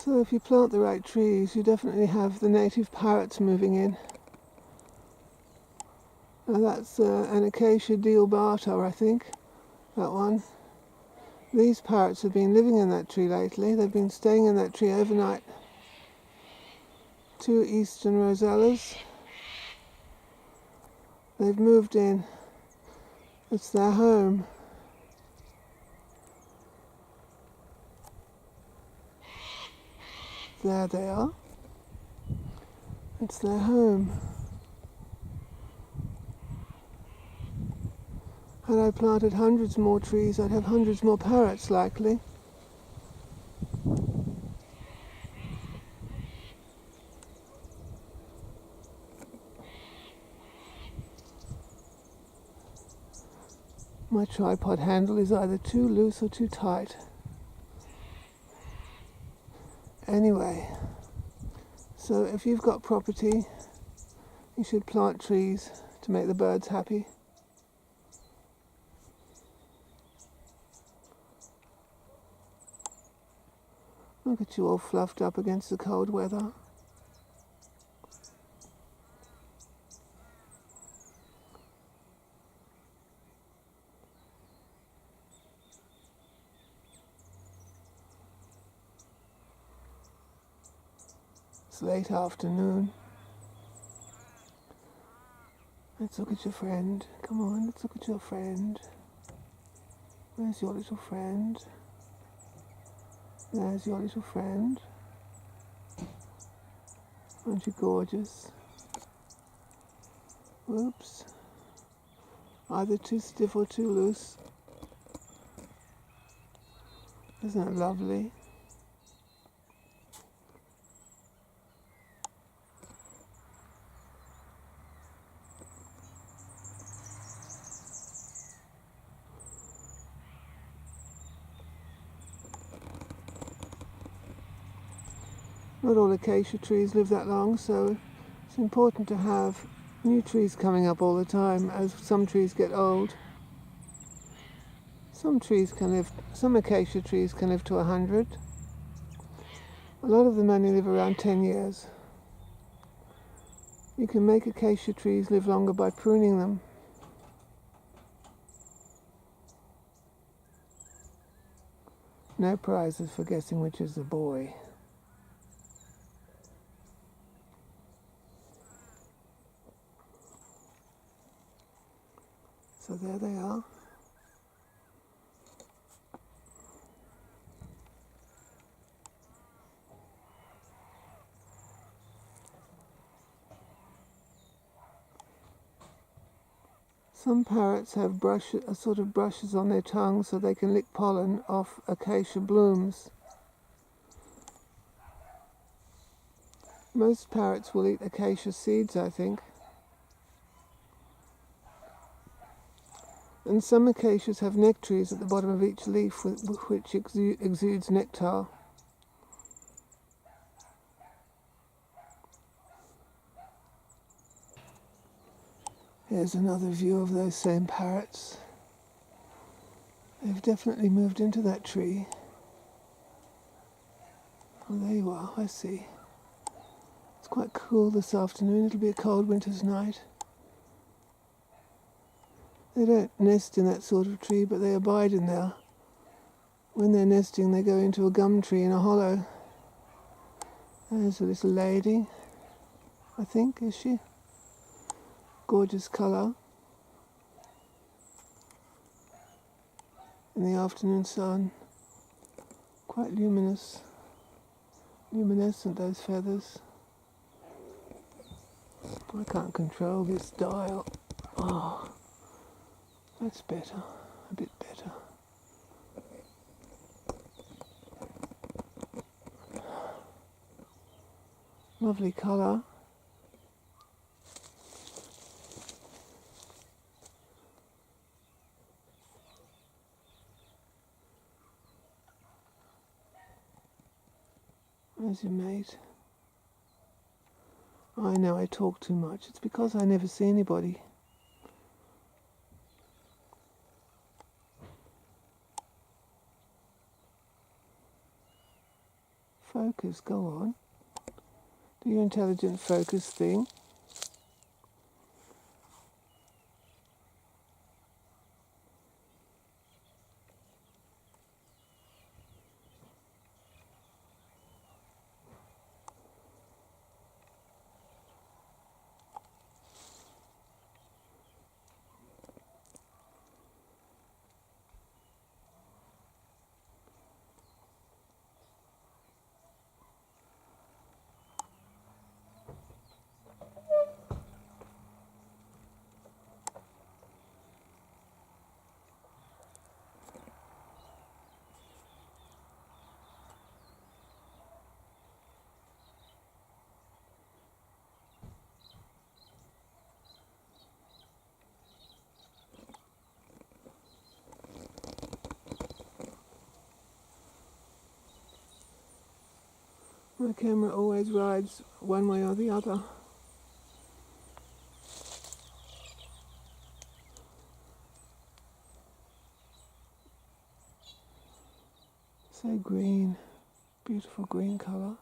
So if you plant the right trees, you definitely have the native parrots moving in. Now that's an Acacia dealbata, I think, that one. These parrots have been living in that tree lately. They've been staying in that tree overnight. 2 Eastern Rosellas. They've moved in. It's their home. There they are. It's their home. Had I planted hundreds more trees, I'd have hundreds more parrots likely. My tripod handle is either too loose or too tight. Anyway, so if you've got property, you should plant trees to make the birds happy. Look at you all fluffed up against the cold weather. It's late afternoon. Let's look at your friend. Come on, let's look at your friend. Where's your little friend? There's your little friend. Aren't you gorgeous? Whoops. Either too stiff or too loose. Isn't it lovely? Not all acacia trees live that long, so it's important to have new trees coming up all the time as some trees get old. Some acacia trees can live to 100. A lot of them only live around 10 years. You can make acacia trees live longer by pruning them. No prizes for guessing which is the boy. So there they are. Some parrots have sort of brushes on their tongue so they can lick pollen off acacia blooms. Most parrots will eat acacia seeds, I think. And some acacias have nectaries at the bottom of each leaf which exudes nectar. Here's another view of those same parrots. They've definitely moved into that tree. Oh, there you are, I see. It's quite cool this afternoon. It'll be a cold winter's night. They don't nest in that sort of tree, but they abide in there. When they're nesting, they go into a gum tree in a hollow. There's a little lady, I think, is she? Gorgeous colour. In the afternoon sun. Quite luminescent, those feathers. I can't control this dial. Oh, that's better, a bit better. Lovely colour. There's your mate. I know I talk too much. It's because I never see anybody. Focus, go on. Do your intelligent focus thing. My camera always rides one way or the other. So green, beautiful green colour.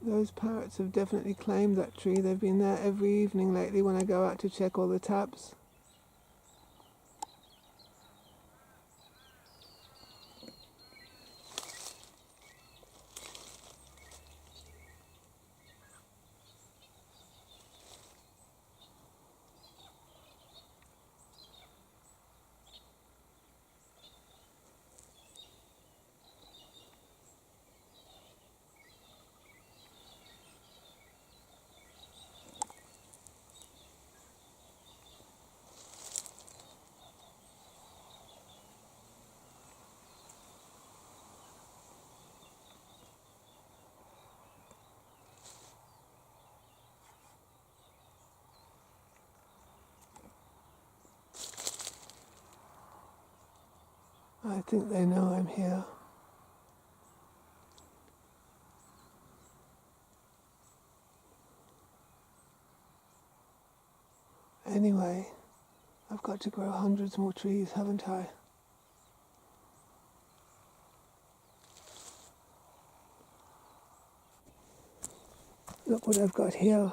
Those parrots have definitely claimed that tree. They've been there every evening lately when I go out to check all the taps. I think they know I'm here. Anyway, I've got to grow hundreds more trees, haven't I? Look what I've got here.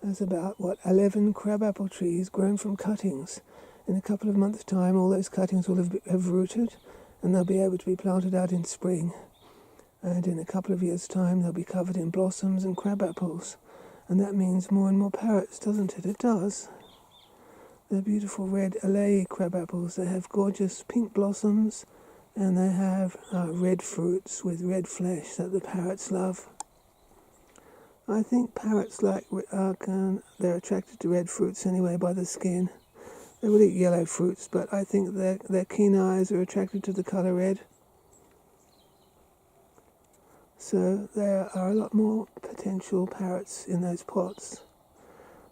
There's about, 11 crabapple trees grown from cuttings. In a couple of months' time, all those cuttings will have rooted, and they'll be able to be planted out in spring. And in a couple of years' time, they'll be covered in blossoms and crabapples. And that means more and more parrots, doesn't it? It does. They're beautiful red Alei crabapples. They have gorgeous pink blossoms, and they have red fruits with red flesh that the parrots love. I think parrots they're attracted to red fruits anyway by the skin. They will eat yellow fruits, but I think their keen eyes are attracted to the colour red. So there are a lot more potential parrots in those pots.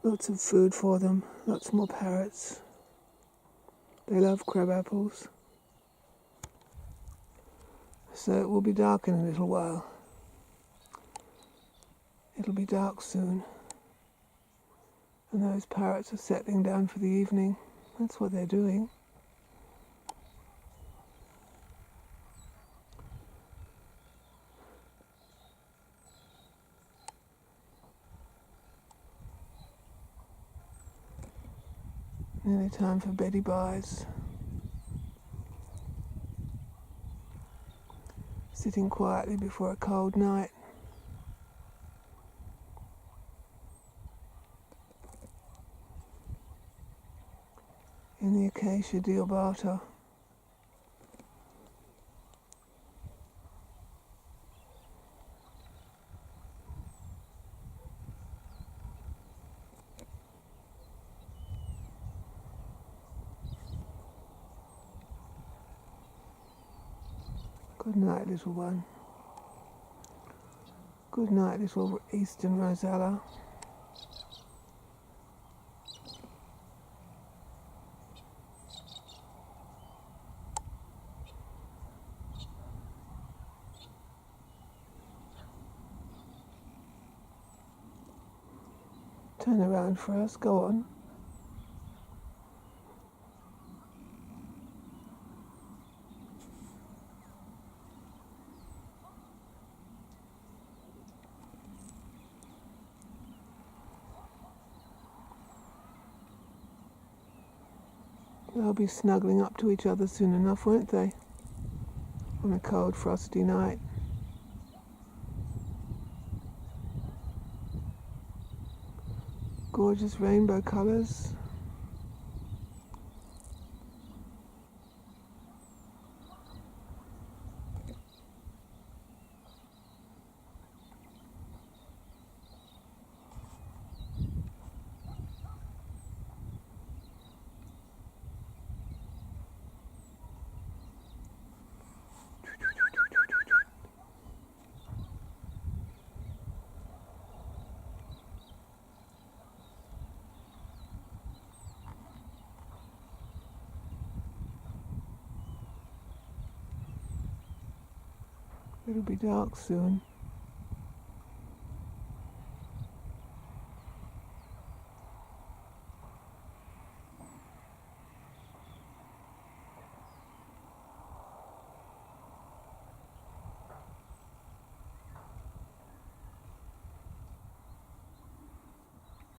Lots of food for them, lots more parrots. They love crabapples. So it will be dark in a little while. It'll be dark soon. And those parrots are settling down for the evening. That's what they're doing. Nearly time for beddy byes. Sitting quietly before a cold night. In the Acacia dealbata. Good night, little one. Good night, little Eastern Rosella. Turn around for us, go on. They'll be snuggling up to each other soon enough, won't they? On a cold, frosty night. Gorgeous rainbow colours. It'll be dark soon.